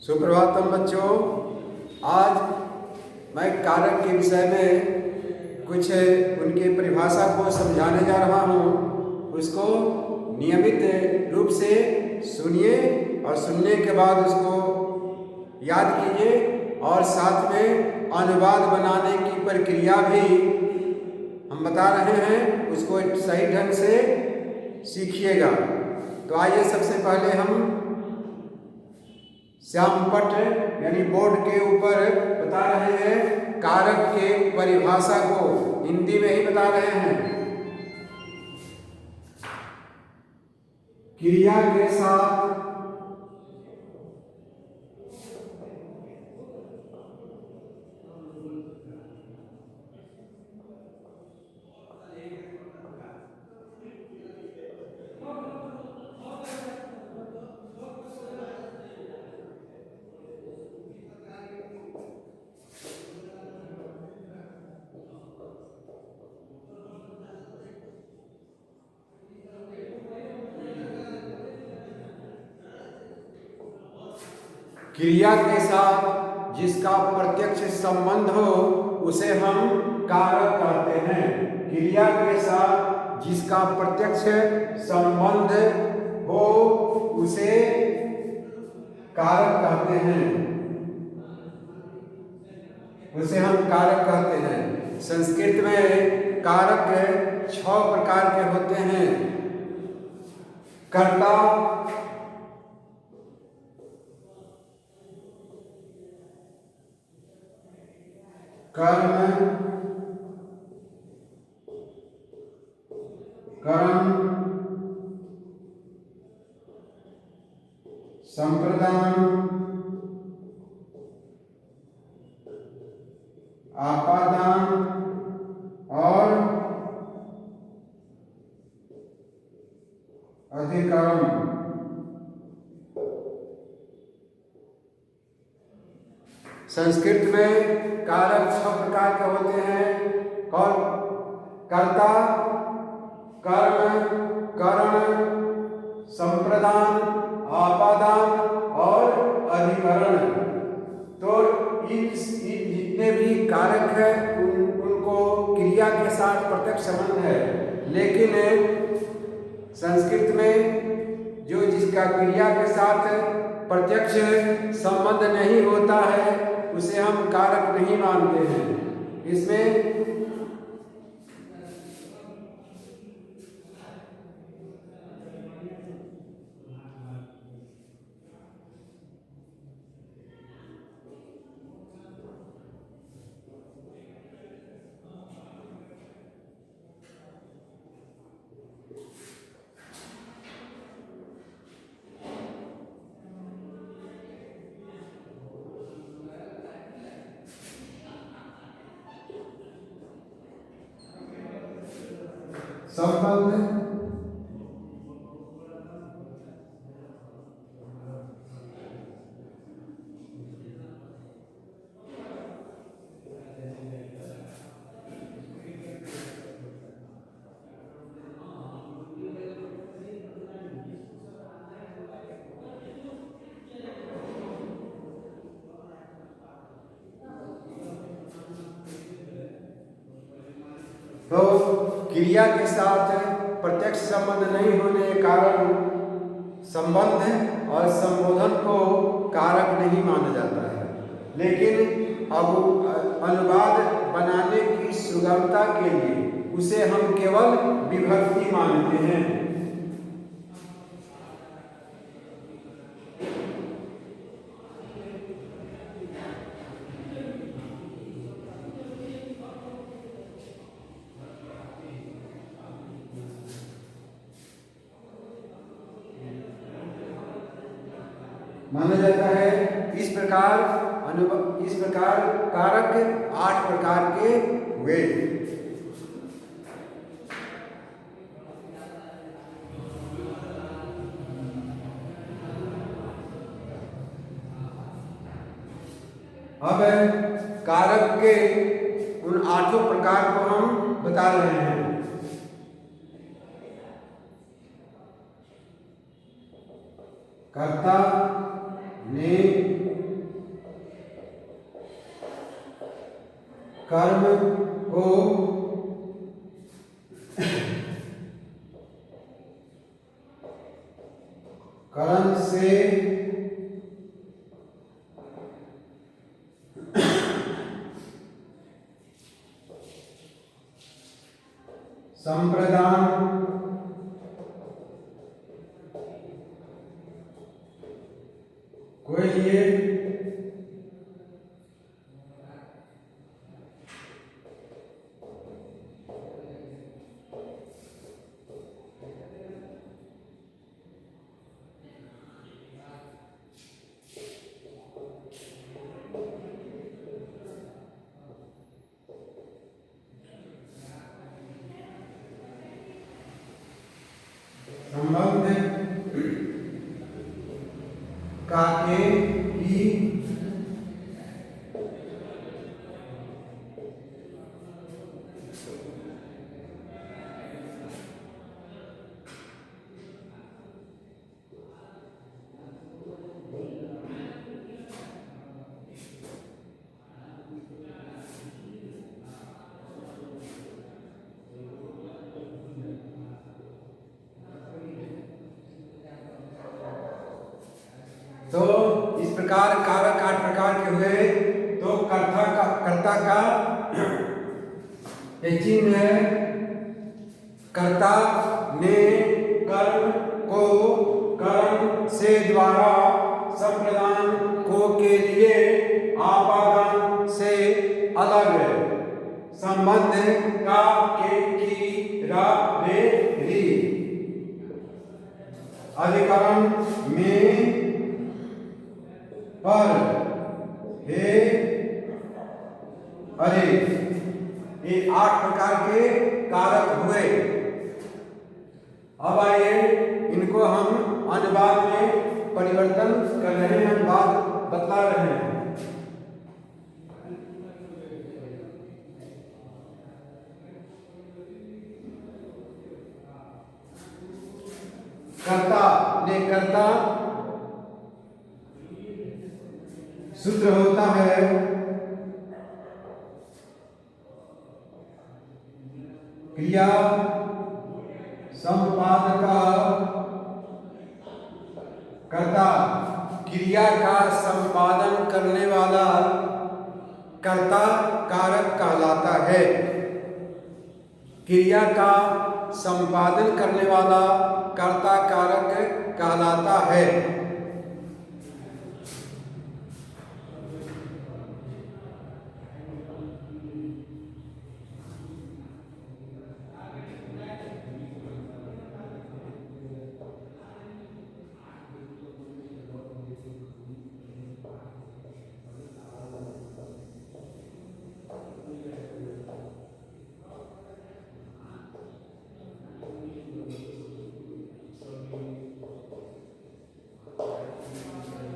सुप्रभातम बच्चों। आज मैं कारक के विषय में कुछ उनकी परिभाषा को समझाने जा रहा हूँ। उसको नियमित रूप से सुनिए और सुनने के बाद उसको याद कीजिए और साथ में अनुवाद बनाने की प्रक्रिया भी हम बता रहे हैं, उसको सही ढंग से सीखिएगा। तो आइए सबसे पहले हम श्यामपट यानी बोर्ड के ऊपर बता रहे हैं कारक के परिभाषा को, हिंदी में ही बता रहे हैं। क्रिया के साथ क्रिया के साथ जिसका प्रत्यक्ष संबंध हो उसे हम कारक कहते हैं। क्रिया के साथ जिसका प्रत्यक्ष संबंध हो उसे कारक कहते हैं, उसे हम कारक कहते हैं। संस्कृत में कारक 6 प्रकार के होते हैं। कर्ता, कर्म, कर्म, संप्रदान, आपादान और अधिकरण। संस्कृत में कारक 6 प्रकार के होते हैं। कौन? कर्ता, कर्म, करण, संप्रदान, आपादान और अधिकरण। तो जितने भी कारक है उनको क्रिया के साथ प्रत्यक्ष संबंध है, लेकिन संस्कृत में जिसका क्रिया के साथ प्रत्यक्ष संबंध नहीं होता है उसे हम कारक नहीं मानते हैं। इसमें संबंध, तो क्रिया के साथ प्रत्यक्ष संबंध नहीं होने के कारण संबंध और संबोधन को कारक नहीं माना जाता है। लेकिन अब अनुवाद बनाने की सुगमता के लिए उसे हम केवल विभक्ति मानते हैं। माना जाता है इस प्रकार कारक 8 प्रकार के हुए। अब कारक के उन 8 प्रकार को हम बता रहे हैं। कर्ता, ने, कर्म को करण से संप्रदान को लिए संबंध काके की तो इस प्रकार कारक 8 प्रकार के हुए। तो कर्ता का ये चिन्ह है। कर्ता ने कर्म को कर्म से द्वारा संप्रदान को के लिए आपादान से अलग संबंध का के की रा रे री अधिकरण में पर हे अरे ये 8 प्रकार के कारक हुए। अब आइए इनको हम अनुवाद में परिवर्तन कर रहे हैं, अनुवाद बतला रहे हैं। कर्ता ने कर्ता सूत्र होता है क्रिया संपादक कर्ता। क्रिया का संपादन करने वाला कर्ता कारक कहलाता है। क्रिया का संपादन करने वाला कर्ता कारक कहलाता है।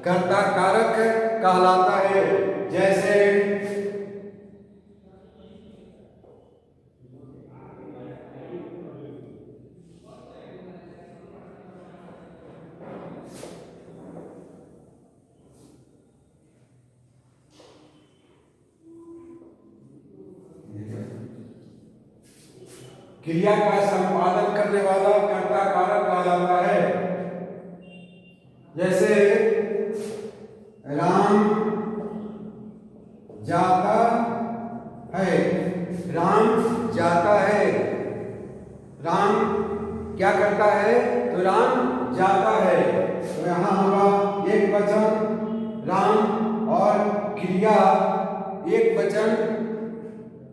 कर्ता कारक कहलाता है। जैसे क्रिया का संपादन करने वाला कर्ता कारक कहलाता है। जैसे राम जाता है, राम जाता है, राम क्या करता है तो राम जाता है। तो यहाँ होगा एक वचन राम और क्रिया एक वचन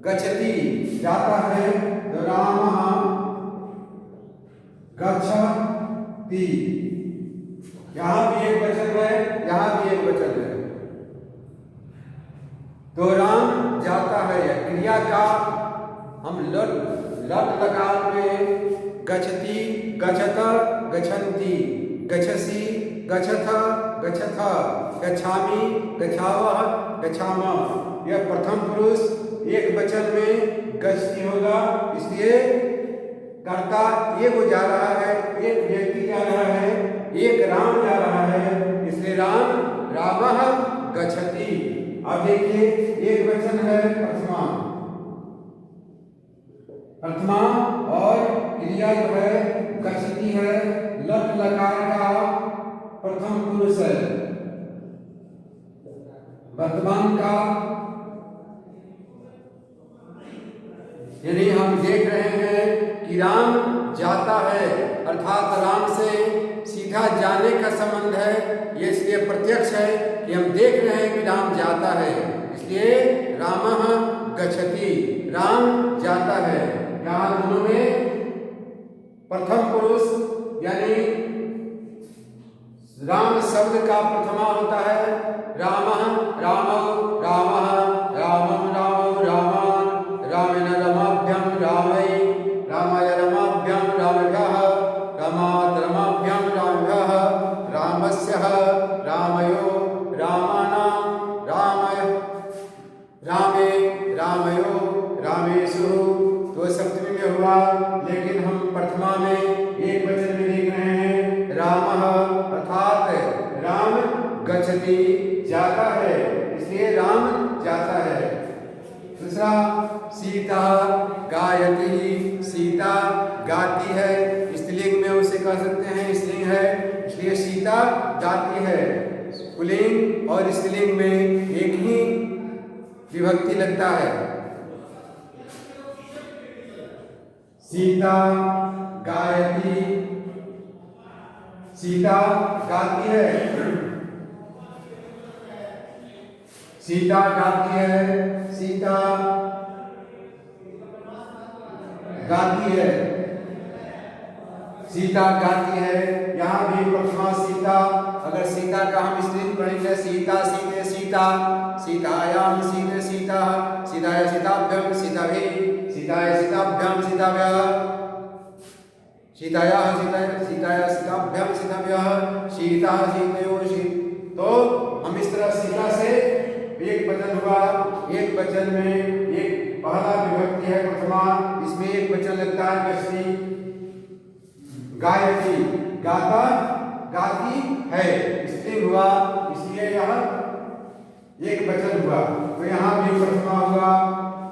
गच्छति जाता है तो रामः गच्छति। यहाँ भी एक वचन है, यहाँ भी एक वचन है। तो राम जाता है क्रिया का हम लट लकार में गच्छति गच्छत गच्छन्ति गच्छसि गच्छथ गच्छथ गच्छामि गच्छावः गच्छामः। यह प्रथम पुरुष एक वचन में गच्छति होगा, इसलिए कर्ता एक जा रहा है, एक व्यक्ति जा रहा है, एक राम जा रहा है, इसलिए राम रामः गच्छति। अब देखिए एक वचन है प्रथमा प्रथमा और क्रिया जो है गच्छति है, लट लकार का प्रथम पुरुष है। वर्तमान का यानी हम देख रहे हैं कि राम जाता है, अर्थात राम से सीधा जाने का संबंध है। ये इसलिए प्रत्यक्ष है कि हम देख रहे हैं कि राम जाता है, इसलिए रामः गच्छति, राम जाता है। यहाँ दोनों में प्रथम पुरुष यानी राम शब्द का प्रथमा होता है। रामः रामौ रामः रामं रामौ रामान् रामेण रमाभ्यां रामै रामाय रमाभ्यां रामभ्यः रामात् रमाभ्यां रामभ्यः रामस्य रामयो रामाणां रामय रामे रामयो रामेषु। तो सप्तमी में हुआ, लेकिन हम प्रथमा में एक वचन में देख रहे हैं रामः, अर्थात राम गच्छति, जाता है, इसलिए राम जाता है। दूसरा सीता गायति, सीता गाती है, स्त्रीलिंग में उसे कह सकते हैं, स्त्रीलिंग है इसलिए सीता गाती है। पुल्लिंग और स्त्रीलिंग में एक ही विभक्ति लगता है। सीता गायति, सीता गाती है, सीता गाती है, सीता गाती है, सीता गाती है। यहाँ भी प्रथमा सीता, अगर सीता का हम स्त्रीलिंग पढ़ेंगे सीता सीते सीता, सीतायाम सीते सीता, सीताय सीताभ्यम सीताभि, सीताय सीताभ्याम सीताभ्यः, सीतायाः सीताय सीताभ्याम सीताभ्यः, सीता सीतयो तो हम इस तरह सीता से एक वचन हुआ, एक वचन में एक पहला विभक्ति है प्रथमा, इसमें एक वचन लगता है गच्छति। गायति गाता गाती है, स्त्रीलिंग हुआ इसलिए यह एक वचन हुआ। तो यहाँ भी प्रथमा हुआ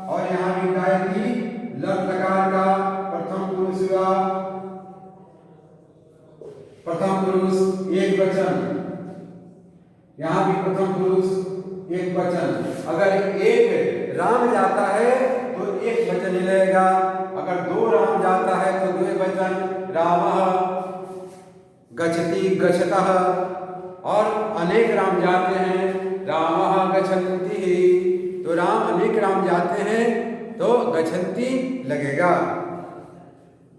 और यहाँ भी गायति लट लकार का प्रथम पुरुष हुआ, प्रथम पुरुष एक वचन, यहाँ भी प्रथम पुरुष एक वचन। अगर एक राम जाता है तो एक वचन ही लगेगा, अगर दो राम जाता है तो दो वचन, रामः गच्छति गच्छतः, और अनेक राम जाते हैं रामः गच्छन्ति, तो राम अनेक राम जाते हैं तो गच्छन्ति लगेगा।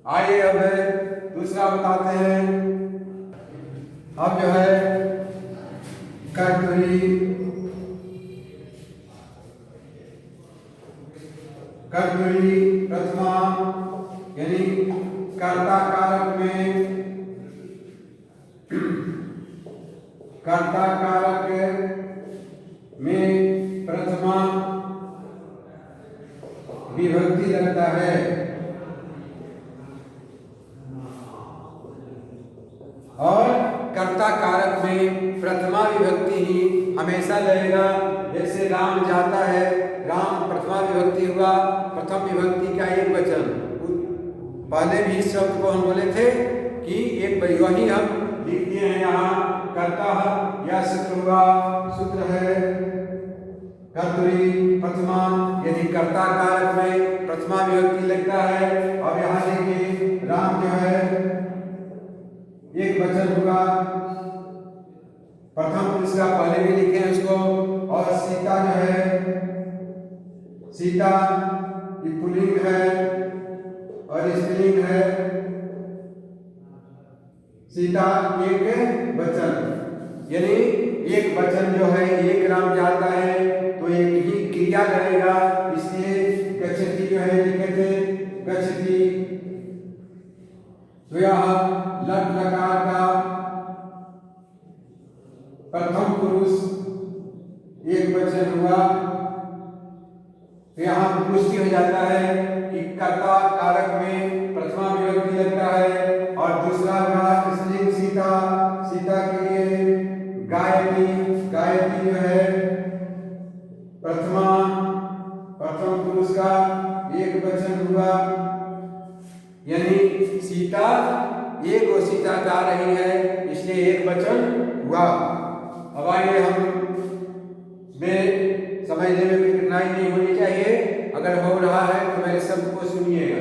आइए अब दूसरा बताते हैं। अब जो है कर्तरी, कर्तरी प्रथमा यानी कर्ता कारक में, कर्ता कारक में प्रथमा विभक्ति लगता है। और कर्ता कारक में प्रथमा विभक्ति ही हमेशा लगेगा। जैसे राम जाता है, राम प्रथमा विभक्ति हुआ, प्रथम विभक्ति का एक वचन। पहले भी इस शब्द को हम बोले थे कि एक वही हम लिख दिए हैं यहाँ, कर्ता या सूत्र हुआ, सूत्र है कर्तरी प्रथमा यदि कर्ता कारक में प्रथमा विभक्ति लगता है। और यहाँ देखिए राम जो है एक वचन हुआ, प्रथम पुरुष का पहले भी लिखे हैं उसको। और सीता जो है, सीता पुल्लिंग है और स्त्रीलिंग है, सीता एक वचन, यानी एक वचन जो है एक राम जाता है तो एक ही क्रिया करेगा, इसलिए गच्छति जो है लिखे थे गच्छति। तो यह लट लकार का प्रथम पुरुष एक वचन हुआ। तो यहाँ पुष्टि हो जाता है कि कर्ता कारक में प्रथमा विभक्ति लगता है। और दूसरा हुआ स्त्रीलिंग सीता, सीता के लिए गायति, गायति जो है प्रथमा प्रथम पुरुष का एक वचन हुआ। यानी सीता, एक वो सीता जा रही है, इसलिए एक वचन हुआ। अब आइए हम में समझने में कोई कठिनाई नहीं होनी चाहिए। अगर हो रहा है तो मेरे शब्द को सुनिएगा।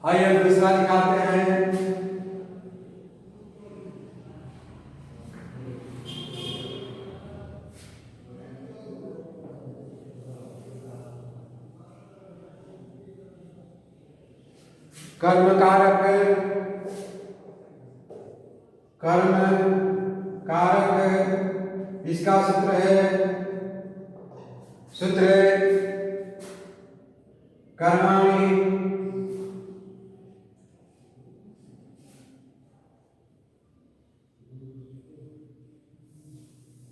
आइए दूसरा दिखाते हैं। कर्म कारक, कर्म कारक इसका सूत्र है, सूत्र कर्माणि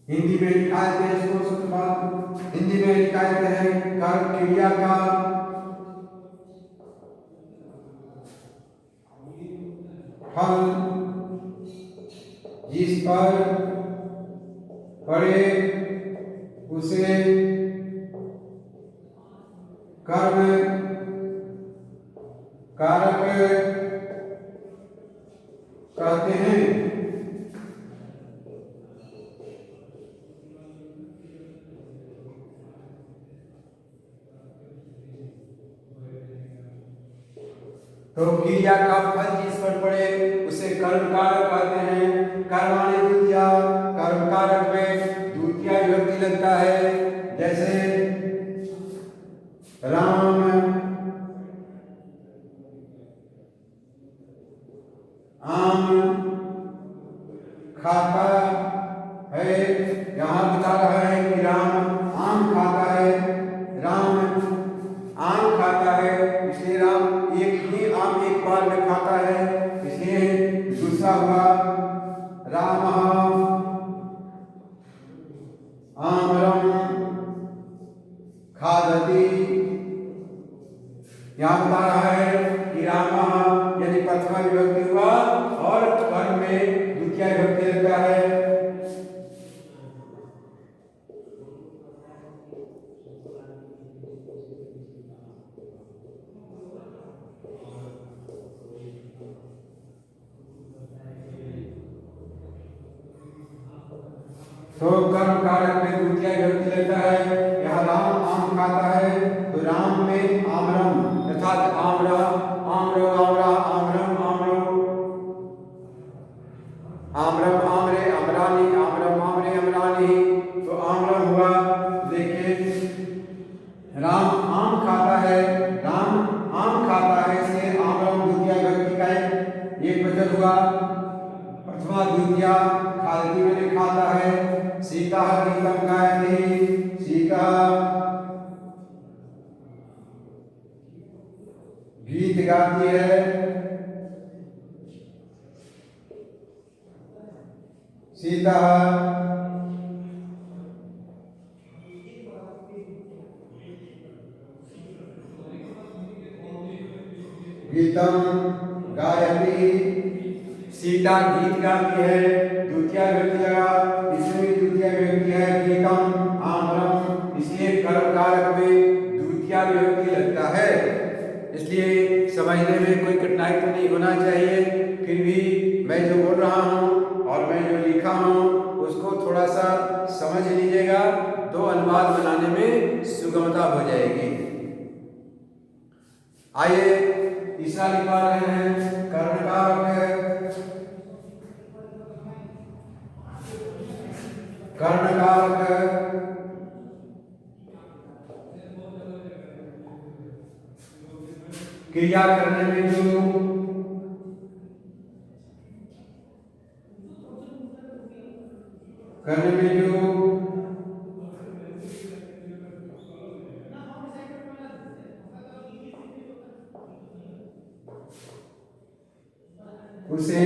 हिंदी में लिखाते हैं इसको सूत्र, हिंदी में लिखाते हैं कर्म क्रिया का फल जिस पर पड़े उसे कर्म कारक कहते हैं। तो क्रिया का फल जिस पर पड़े उसे कर्म कारक कहते हैं। कर्माणि द्वितीया, कर्म कारक में द्वितीया विभक्ति लगता है। जैसे राम आम खाता है, यहाँ बता रहा है कि राम आम खाता है, राम आम खाता है, इसलिए राम एक ही आम एक बार में खाता है, इसलिए दूसरा हुआ राम आमरम खादति। यहाँ बता रहा है कि राम यानी प्रथमा विभक्ति हुआ और कर्म में द्वितीय विभक्ति लगता है। तो कर्म कारक में द्वितीय विभक्ति लगता है। यहाँ राम आम खाता है तो राम में आमरम अर्थात आमरा, आमरो आमरा, आमरम आमरो, आमरम आमरे अमरानी, आमरम आमरे अमरानी, तो आमरम हुआ। देखिए राम आम खाता है, राम आम खाता है, इसलिए आमरम द्वितीय विभक्ति का एक वचन हुआ। प्रथमा द्वितीय खादती में खाता है। सीता गीतम गायति, सीता गीत गाती है। सीता गीतम गायति, सीता गीत गाती है, द्वितीय विभक्ति लगा, इसमें भी द्वितीय विभक्ति है गीतम आमरम, इसलिए कर्म कारक में द्वितीय विभक्ति लगता है। इसलिए समझने में कोई कठिनाई तो नहीं होना चाहिए। फिर भी मैं जो बोल रहा हूँ और मैं जो लिखा हूँ उसको थोड़ा सा समझ लीजिएगा, तो अनुवाद बनाने में सुगमता हो जाएगी। आइए तीसरा लिखा रहे हैं कर्णकारक, कर्णकारक क्रिया करने में जो उसे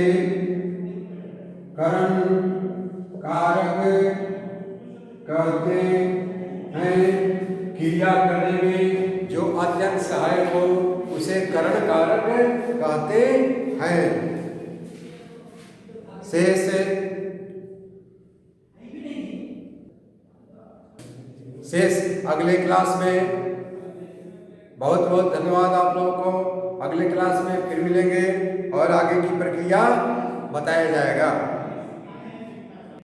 कर्म कारक कहते हैं। क्रिया करने में जो अत्यंत सहायक हो उसे करण कारक कहते हैं। शेष अगले क्लास में। बहुत बहुत धन्यवाद आप लोगों को। अगले क्लास में फिर मिलेंगे और आगे की प्रक्रिया बताया जाएगा।